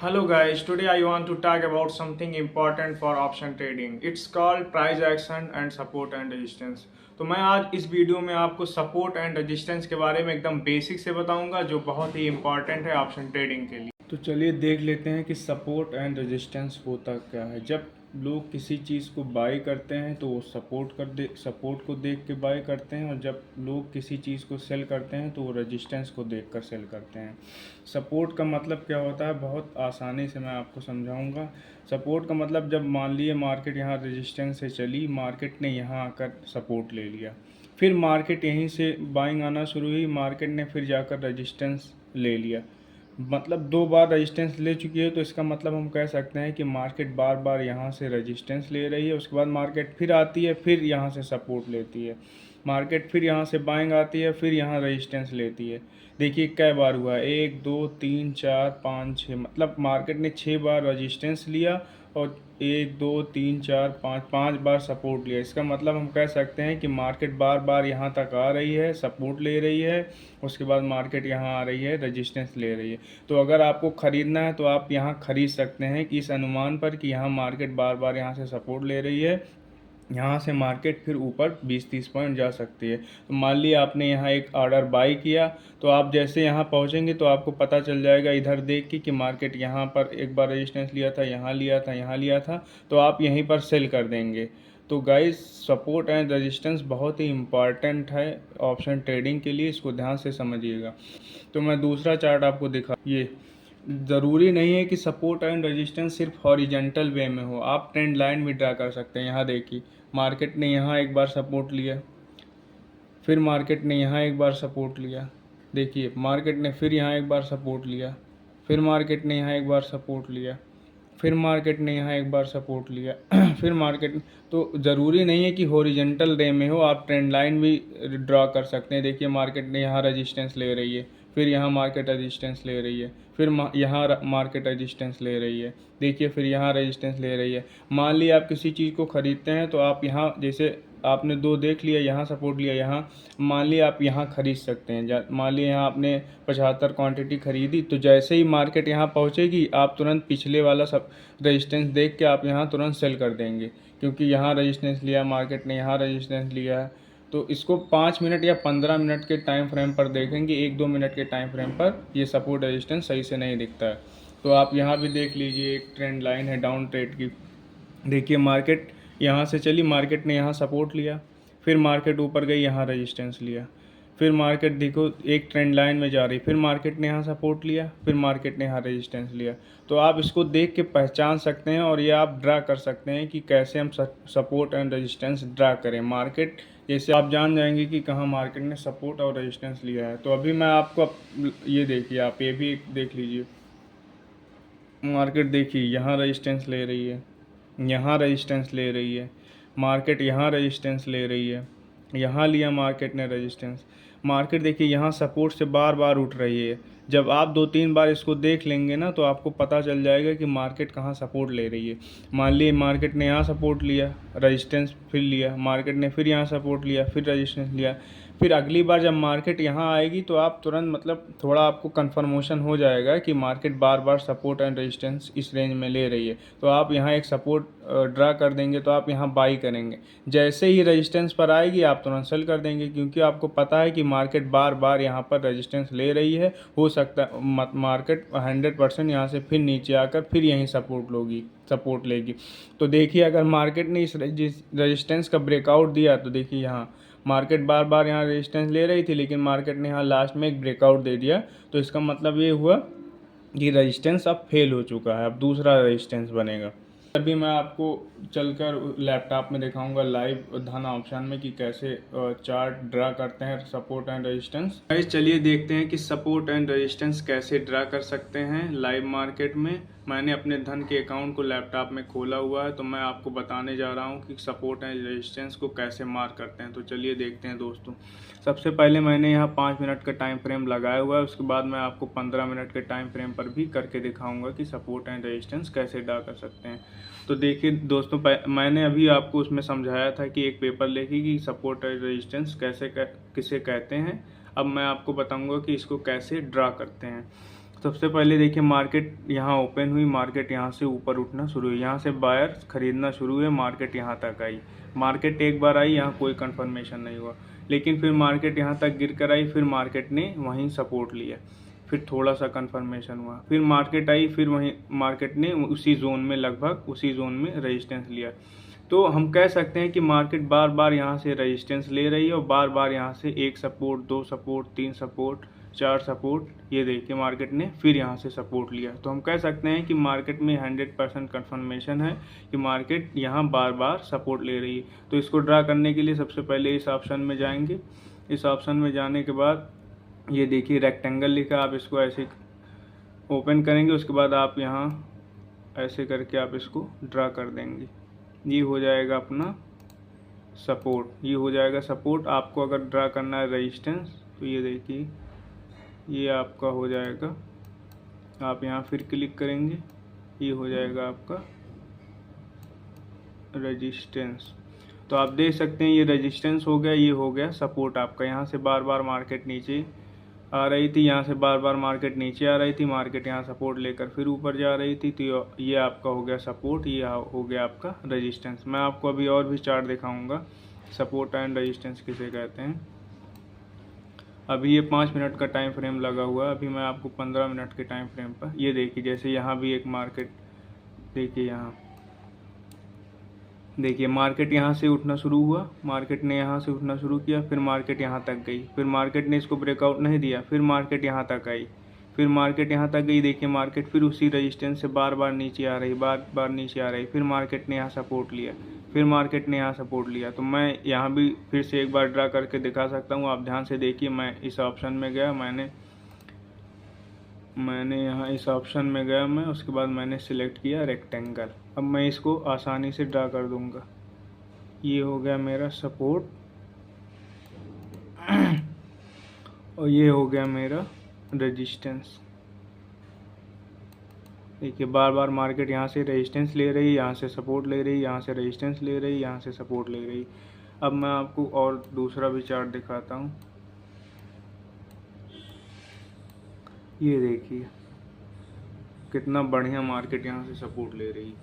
Hello guys, today I want to talk about something important for option trading. It's called price action and support and resistance. तो मैं आज इस video में आपको support and resistance के बारे में एकदम बेसिक से बताऊंगा जो बहुत ही इंपॉर्टेंट है ऑप्शन ट्रेडिंग के लिए। तो चलिए देख लेते हैं कि सपोर्ट एंड रेजिस्टेंस होता क्या है। जब लोग किसी चीज़ को बाय करते हैं तो वो सपोर्ट को देख के बाय करते हैं, और जब लोग किसी चीज़ को सेल करते हैं तो वो रेजिस्टेंस को देखकर सेल करते हैं। सपोर्ट का मतलब क्या होता है, बहुत आसानी से मैं आपको समझाऊंगा। सपोर्ट का मतलब, जब मान लिए मार्केट यहाँ रेजिस्टेंस से चली, मार्केट ने यहाँ आकर सपोर्ट ले लिया, फिर मार्केट यहीं से बाइंग आना शुरू हुई, मार्केट ने फिर जाकर रेजिस्टेंस ले लिया, मतलब दो बार रेजिस्टेंस ले चुकी है। तो इसका मतलब हम कह सकते हैं कि मार्केट बार बार यहाँ से रेजिस्टेंस ले रही है, उसके बाद मार्केट फिर आती है, फिर यहाँ से सपोर्ट लेती है, मार्केट फिर यहाँ से बाइंग आती है, फिर यहाँ रेजिस्टेंस लेती है। देखिए कई बार हुआ है, 1 2 3 4 5 6, मतलब मार्केट ने 6 बार रेजिस्टेंस लिया और 1 2 3 4 5 बार सपोर्ट लिया। इसका मतलब हम कह सकते हैं कि मार्केट बार बार यहाँ तक आ रही है, सपोर्ट ले रही है, उसके बाद मार्केट यहाँ आ रही है, रेजिस्टेंस ले रही है। तो अगर आपको ख़रीदना है तो आप यहाँ ख़रीद सकते हैं कि इस अनुमान पर कि यहाँ मार्केट बार बार यहाँ से सपोर्ट ले रही है, यहाँ से मार्केट फिर ऊपर 20-30 पॉइंट जा सकती है। तो मान लिया आपने यहाँ एक ऑर्डर बाई किया, तो आप जैसे यहाँ पहुँचेंगे तो आपको पता चल जाएगा इधर देख के कि मार्केट यहाँ पर एक बार रेजिस्टेंस लिया था, यहाँ लिया था, यहाँ लिया था, तो आप यहीं पर सेल कर देंगे। तो गाइस, सपोर्ट एंड रेजिस्टेंस बहुत ही इम्पॉर्टेंट है ऑप्शन ट्रेडिंग के लिए, इसको ध्यान से समझिएगा। तो मैं दूसरा चार्ट आपको दिखा, ये ज़रूरी नहीं है कि सपोर्ट एंड रेजिस्टेंस सिर्फ हॉरिजेंटल वे में हो, आप ट्रेंड लाइन भी ड्रा कर सकते हैं। यहाँ देखिए, मार्केट ने यहाँ एक बार सपोर्ट लिया, फिर मार्केट ने यहाँ एक बार सपोर्ट लिया, देखिए मार्केट ने फिर यहाँ एक बार सपोर्ट लिया, फिर मार्केट ने यहाँ एक बार सपोर्ट लिया, फिर मार्केट ने यहाँ एक बार सपोर्ट लिया फिर मार्केट। तो ज़रूरी नहीं है कि हॉरिजेंटल रे में हो, आप ट्रेंड लाइन भी ड्रा कर सकते हैं। देखिए मार्केट ने यहाँ रेजिस्टेंस ले रही है, फिर यहाँ मार्केट रेजिस्टेंस ले रही है, फिर यहाँ मार्केट रेजिस्टेंस ले रही है, देखिए फिर यहाँ रेजिस्टेंस ले रही है। मान लीजिए आप किसी चीज़ को ख़रीदते हैं तो आप यहाँ, जैसे आपने दो देख लिया, यहाँ सपोर्ट लिया, यहाँ मान लिया आप यहाँ ख़रीद सकते हैं। मान लिया यहाँ आपने 75 क्वांटिटी ख़रीदी, तो जैसे ही मार्केट यहाँ पहुँचेगी आप तुरंत पिछले वाला सब रेजिस्टेंस देख के आप यहाँ तुरंत सेल कर देंगे, क्योंकि यहाँ रेजिस्टेंस लिया मार्केट ने, यहाँ रेजिस्टेंस लिया है। तो इसको 5 मिनट या 15 मिनट के टाइम फ्रेम पर देखेंगे, 1-2 मिनट के टाइम फ्रेम पर ये सपोर्ट रेजिस्टेंस सही से नहीं दिखता है। तो आप यहाँ भी देख लीजिए, एक ट्रेंड लाइन है डाउन ट्रेड की। देखिए मार्केट यहाँ से चली, मार्केट ने यहाँ सपोर्ट लिया, फिर मार्केट ऊपर गई, यहाँ रेजिस्टेंस लिया, फिर मार्केट देखो एक ट्रेंड लाइन में जा रही, फिर मार्केट ने यहाँ सपोर्ट लिया, फिर मार्केट ने यहाँ रेजिस्टेंस लिया। तो आप इसको देख के पहचान सकते हैं और ये आप ड्रा कर सकते हैं कि कैसे हम सपोर्ट एंड रेजिस्टेंस ड्रा करें। मार्केट जैसे आप जान जाएंगे कि कहाँ मार्केट ने सपोर्ट और रेजिस्टेंस लिया है। तो अभी मैं आपको ये देखिए, आप ये भी देख लीजिए, मार्केट देखिए यहाँ रेजिस्टेंस ले रही है, यहाँ रेजिस्टेंस ले रही है, मार्केट यहाँ रेजिस्टेंस ले रही है, यहाँ लिया मार्केट ने रेजिस्टेंस, मार्केट देखिए यहाँ सपोर्ट से बार बार उठ रही है। जब आप 2-3 बार इसको देख लेंगे ना तो आपको पता चल जाएगा कि मार्केट कहाँ सपोर्ट ले रही है। मान लीजिए मार्केट ने यहाँ सपोर्ट लिया, रेजिस्टेंस फिर लिया, मार्केट ने फिर यहाँ सपोर्ट लिया, फिर रेजिस्टेंस लिया, फिर अगली बार जब मार्केट यहाँ आएगी तो आप तुरंत, मतलब थोड़ा आपको कन्फर्मेशन हो जाएगा कि market bar bar support and resistance इस रेंज में ले रही है। तो आप यहाँ एक सपोर्ट ड्रा कर देंगे, तो आप यहाँ बाई करेंगे। जैसे ही रेजिस्टेंस पर आएगी आप तुरंत सेल कर देंगे, क्योंकि आपको पता है कि मार्केट बार बार यहाँ पर रेजिस्टेंस ले रही है। हो सकता है मार्केट 100% यहाँ से फिर नीचे आकर फिर यहीं सपोर्ट लेगी। तो देखिए अगर मार्केट ने इस रेजिस्टेंस का ब्रेकआउट दिया, तो देखिए यहाँ मार्केट बार बार यहाँ रेजिस्टेंस ले रही थी, लेकिन मार्केट ने यहाँ लास्ट में एक ब्रेकआउट दे दिया। तो इसका मतलब ये हुआ कि रेजिस्टेंस अब फेल हो चुका है, अब दूसरा रेजिस्टेंस बनेगा। अभी मैं आपको चलकर लैपटॉप में दिखाऊंगा लाइव धन ऑप्शन में कि कैसे चार्ट ड्रा करते हैं सपोर्ट एंड रेजिस्टेंस। गाइस चलिए देखते हैं कि सपोर्ट एंड रेजिस्टेंस कैसे ड्रा कर सकते हैं लाइव मार्केट में। मैंने अपने धन के अकाउंट को लैपटॉप में खोला हुआ है, तो मैं आपको बताने जा रहा हूं कि सपोर्ट एंड रेजिस्टेंस को कैसे मार्क करते हैं। तो चलिए देखते हैं दोस्तों। सबसे पहले मैंने यहाँ 5 मिनट का टाइम फ्रेम लगाया हुआ है, उसके बाद मैं आपको 15 मिनट के टाइम फ्रेम पर भी करके दिखाऊंगा कि सपोर्ट एंड रेजिस्टेंस कैसे ड्रा कर सकते हैं। तो देखिए दोस्तों, मैंने अभी आपको उसमें समझाया था कि एक पेपर लेके कि सपोर्ट एंड रेजिस्टेंस किसे कहते हैं। अब मैं आपको बताऊंगा कि इसको कैसे ड्रा करते हैं। सबसे पहले देखिए मार्केट यहाँ ओपन हुई, मार्केट यहाँ से ऊपर उठना शुरू हुई, यहाँ से बायर खरीदना शुरू हुए, मार्केट यहाँ तक आई। मार्केट एक बार आई, यहाँ कोई कंफर्मेशन नहीं हुआ, लेकिन फिर मार्केट यहाँ तक गिर कर आई, फिर मार्केट ने वहीं सपोर्ट लिया, फिर थोड़ा सा कंफर्मेशन हुआ, फिर मार्केट आई, फिर वहीं मार्केट ने उसी जोन में, लगभग उसी जोन में रेजिस्टेंस लिया। तो हम कह सकते हैं कि मार्केट बार बार यहाँ से रेजिस्टेंस ले रही है और बार बार यहाँ से एक सपोर्ट, दो सपोर्ट, तीन सपोर्ट, चार सपोर्ट, ये देखिए मार्केट ने फिर यहाँ से सपोर्ट लिया। तो हम कह सकते हैं कि मार्केट में 100% कन्फर्मेशन है कि मार्केट यहाँ बार बार सपोर्ट ले रही है। तो इसको ड्रा करने के लिए सबसे पहले इस ऑप्शन में जाएंगे। इस ऑप्शन में जाने के बाद ये देखिए रेक्टेंगल लिखा, आप इसको ऐसे ओपन करेंगे, उसके बाद आप यहाँ ऐसे करके आप इसको ड्रा कर देंगे। ये हो जाएगा अपना सपोर्ट, ये हो जाएगा सपोर्ट। आपको अगर ड्रा करना है रेजिस्टेंस तो ये देखिए ये आपका हो जाएगा, आप यहाँ फिर क्लिक करेंगे, ये हो जाएगा आपका रेजिस्टेंस। तो आप देख सकते हैं ये रेजिस्टेंस हो गया, ये हो गया सपोर्ट आपका। यहाँ से बार बार मार्केट नीचे आ रही थी, यहाँ से बार बार मार्केट नीचे आ रही थी, मार्केट यहाँ सपोर्ट लेकर फिर ऊपर जा रही थी, तो ये आपका हो गया सपोर्ट, ये हो गया आपका रेजिस्टेंस। मैं आपको अभी और भी चार्ट दिखाऊंगा सपोर्ट एंड रेजिस्टेंस किसे कहते हैं। अभी ये 5 मिनट का टाइम फ्रेम लगा हुआ है, अभी मैं आपको 15 मिनट के टाइम फ्रेम पर ये देखिए, जैसे यहाँ भी एक मार्केट देखिए, यहाँ देखिए मार्केट यहाँ से उठना शुरू हुआ, मार्केट ने यहाँ से उठना शुरू किया, फिर मार्केट यहाँ तक गई, फिर मार्केट ने इसको ब्रेकआउट नहीं दिया, फिर मार्केट यहाँ तक आई, फिर मार्केट यहाँ तक गई। देखिए मार्केट फिर उसी रेजिस्टेंस से बार बार नीचे आ रही, बार बार नीचे आ रही, फिर मार्केट ने यहाँ सपोर्ट लिया, फिर मार्केट ने यहाँ सपोर्ट लिया। तो मैं यहाँ भी फिर से एक बार ड्रा करके दिखा सकता हूँ, आप ध्यान से देखिए। मैं इस ऑप्शन में गया, मैंने यहाँ इस ऑप्शन में गया मैं, उसके बाद मैंने सिलेक्ट किया रेक्टेंगल। अब मैं इसको आसानी से ड्रा कर दूंगा। ये हो गया मेरा सपोर्ट और ये हो गया मेरा रेजिस्टेंस। देखिए बार बार मार्केट यहाँ से रेजिस्टेंस ले रही, यहाँ से सपोर्ट ले रही, यहाँ से रेजिस्टेंस ले रही, यहाँ से सपोर्ट ले रही। अब मैं आपको और दूसरा भी चार्ट दिखाता हूँ। ये देखिए कितना बढ़िया मार्केट यहाँ से सपोर्ट ले रही,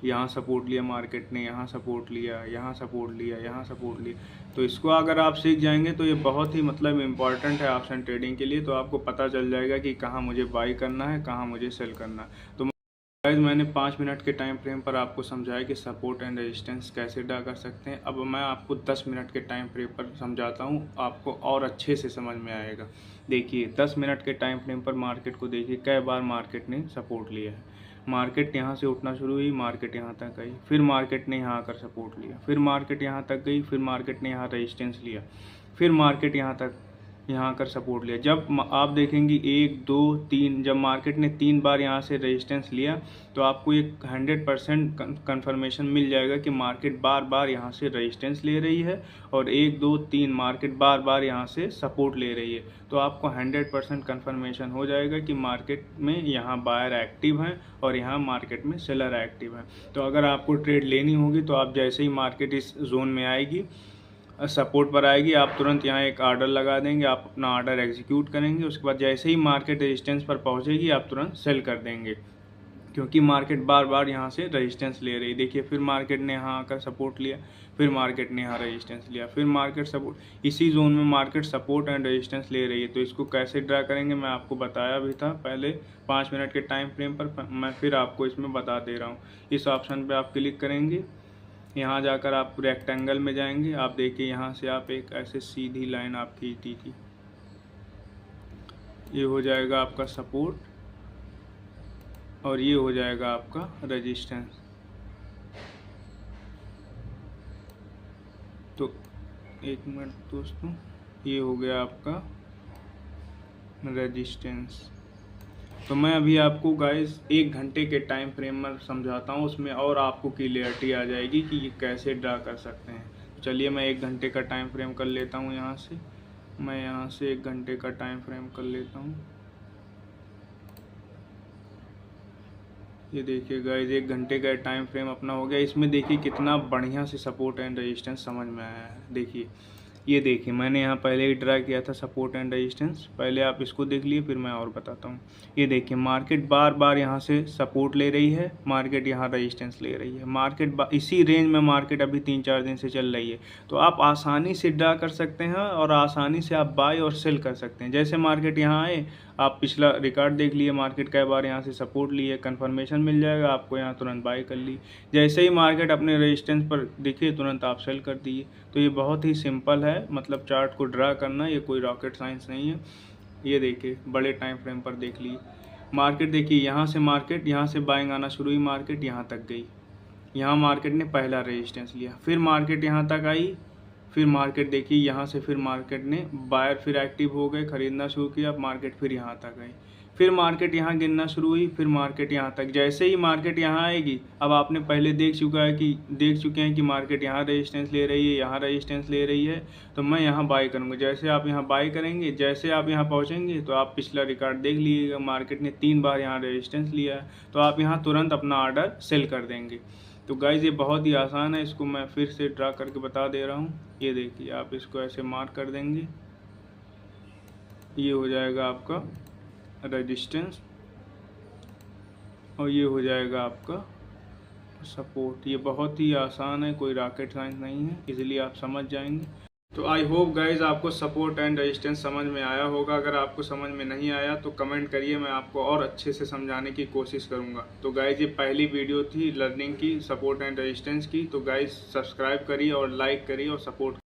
यहाँ सपोर्ट लिया मार्केट ने, यहाँ सपोर्ट लिया, यहाँ सपोर्ट लिया, यहाँ सपोर्ट लिया। तो इसको अगर आप सीख जाएंगे तो ये बहुत ही मतलब इम्पॉर्टेंट है ऑप्शन ट्रेडिंग के लिए। तो आपको पता चल जाएगा कि कहाँ मुझे बाई करना है, कहाँ मुझे सेल करना है। तो गाइस मैंने 5 मिनट के टाइम फ्रेम पर आपको समझाया कि सपोर्ट एंड रेजिस्टेंस कैसे ड्रा कर सकते हैं। अब मैं आपको 10 मिनट के टाइम फ्रेम पर समझाता हूँ, आपको और अच्छे से समझ में आएगा। देखिए 10 मिनट के टाइम फ्रेम पर मार्केट को देखिए, कई बार मार्केट ने सपोर्ट लिया है। मार्केट यहाँ से उठना शुरू हुई, मार्केट यहाँ तक आई, फिर मार्केट ने यहाँ आकर सपोर्ट लिया, फिर मार्केट यहाँ तक गई, फिर मार्केट ने यहाँ रेजिस्टेंस लिया, फिर मार्केट यहाँ आकर सपोर्ट लिया। जब आप देखेंगे 1 2 3, जब मार्केट ने 3 बार यहाँ से रेजिस्टेंस लिया तो आपको एक 100% कन्फर्मेशन मिल जाएगा कि मार्केट बार बार यहाँ से रेजिस्टेंस ले रही है और 1 2 3 मार्केट बार बार यहाँ से सपोर्ट ले रही है। तो आपको 100% कन्फर्मेशन हो जाएगा कि मार्केट में यहाँ बायर एक्टिव हैं और यहाँ मार्केट में सेलर एक्टिव हैं। तो अगर आपको ट्रेड लेनी होगी तो आप जैसे ही मार्केट इस जोन में आएगी, सपोर्ट पर आएगी, आप तुरंत यहाँ एक ऑर्डर लगा देंगे, आप अपना ऑर्डर एग्जीक्यूट करेंगे। उसके बाद जैसे ही मार्केट रेजिस्टेंस पर पहुँचेगी आप तुरंत सेल कर देंगे, क्योंकि मार्केट बार बार यहाँ से रेजिस्टेंस ले रही। देखिए फिर मार्केट ने यहाँ आकर सपोर्ट लिया, फिर मार्केट ने यहाँ रेजिस्टेंस लिया, फिर मार्केट सपोर्ट, इसी जोन में मार्केट सपोर्ट एंड रेजिस्टेंस ले रही है। तो इसको कैसे ड्रा करेंगे मैं आपको बताया भी था पहले 5 मिनट के टाइम फ्रेम पर, मैं फिर आपको इसमें बता दे रहा हूँ। इस ऑप्शन पर आप क्लिक करेंगे, यहाँ जाकर आप रेक्टेंगल में जाएंगे। आप देखिए यहाँ से आप एक ऐसे सीधी लाइन आप खींच दीजिए, ये हो जाएगा आपका सपोर्ट और ये हो जाएगा आपका रेजिस्टेंस। तो एक मिनट दोस्तों, ये हो गया आपका रेजिस्टेंस। तो मैं अभी आपको गाइस 1 घंटे के टाइम फ्रेम में समझाता हूँ, उसमें और आपको क्लियरिटी आ जाएगी कि ये कैसे ड्रा कर सकते हैं। चलिए मैं 1 घंटे का टाइम फ्रेम कर लेता हूँ। यहाँ से 1 घंटे का टाइम फ्रेम कर लेता हूँ। ये देखिए गाइस 1 घंटे का टाइम फ्रेम अपना हो गया। इसमें देखिए कितना बढ़िया से सपोर्ट एंड रेजिस्टेंस समझ में आया है। देखिए ये देखिए मैंने यहाँ पहले ही ड्रा किया था सपोर्ट एंड रेजिस्टेंस, पहले आप इसको देख लिए फिर मैं और बताता हूँ। ये देखिए मार्केट बार बार यहाँ से सपोर्ट ले रही है, मार्केट यहाँ रेजिस्टेंस ले रही है, मार्केट इसी रेंज में मार्केट अभी 3-4 दिन से चल रही है। तो आप आसानी से ड्रा कर सकते हैं और आसानी से आप बाय और सेल कर सकते हैं। जैसे मार्केट यहाँ आए, आप पिछला रिकॉर्ड देख लिए मार्केट कई बार यहाँ से सपोर्ट लिए, कन्फर्मेशन मिल जाएगा आपको, यहाँ तुरंत बाय कर ली। जैसे ही मार्केट अपने रेजिस्टेंस पर दिखे तुरंत आप सेल कर दिए। तो ये बहुत ही सिंपल है, मतलब चार्ट को ड्रा करना, ये कोई रॉकेट साइंस नहीं है। ये देखिए बड़े टाइम फ्रेम पर देख ली मार्केट, देखिए यहाँ से बाइंग आना शुरू हुई, मार्केट यहाँ तक गई, यहाँ मार्केट ने पहला रेजिस्टेंस लिया, फिर मार्केट यहाँ तक आई, फिर मार्केट देखिए यहाँ से फिर मार्केट ने बायर फिर एक्टिव हो गए, खरीदना शुरू किया, मार्केट फिर यहाँ तक आई, फिर मार्केट यहाँ गिरना शुरू हुई, फिर मार्केट यहाँ तक। जैसे ही मार्केट यहाँ आएगी, अब आपने पहले देख चुके हैं कि मार्केट यहाँ रेजिस्टेंस ले रही है, यहाँ रेजिस्टेंस ले रही है, तो मैं यहाँ बाय करूँगा। जैसे आप यहाँ बाय करेंगे, जैसे आप यहाँ पहुँचेंगे तो आप पिछला रिकॉर्ड देख लीजिएगा, मार्केट ने 3 बार यहाँ रेजिस्टेंस लिया है, तो आप यहाँ तुरंत अपना ऑर्डर सेल कर देंगे। तो गाइज़ ये बहुत ही आसान है, इसको मैं फिर से ड्रा करके बता दे रहा हूँ। ये देखिए आप इसको ऐसे मार्क कर देंगे, ये हो जाएगा आपका रेजिस्टेंस और ये हो जाएगा आपका सपोर्ट। ये बहुत ही आसान है, कोई रॉकेट साइंस नहीं है, इसलिए आप समझ जाएंगे। तो आई होप गाइज आपको सपोर्ट एंड रेजिस्टेंस समझ में आया होगा। अगर आपको समझ में नहीं आया तो कमेंट करिए, मैं आपको और अच्छे से समझाने की कोशिश करूंगा। तो गाइज ये पहली वीडियो थी लर्निंग की, सपोर्ट एंड रेजिस्टेंस की। तो गाइज सब्सक्राइब करिए और लाइक करिए और सपोर्ट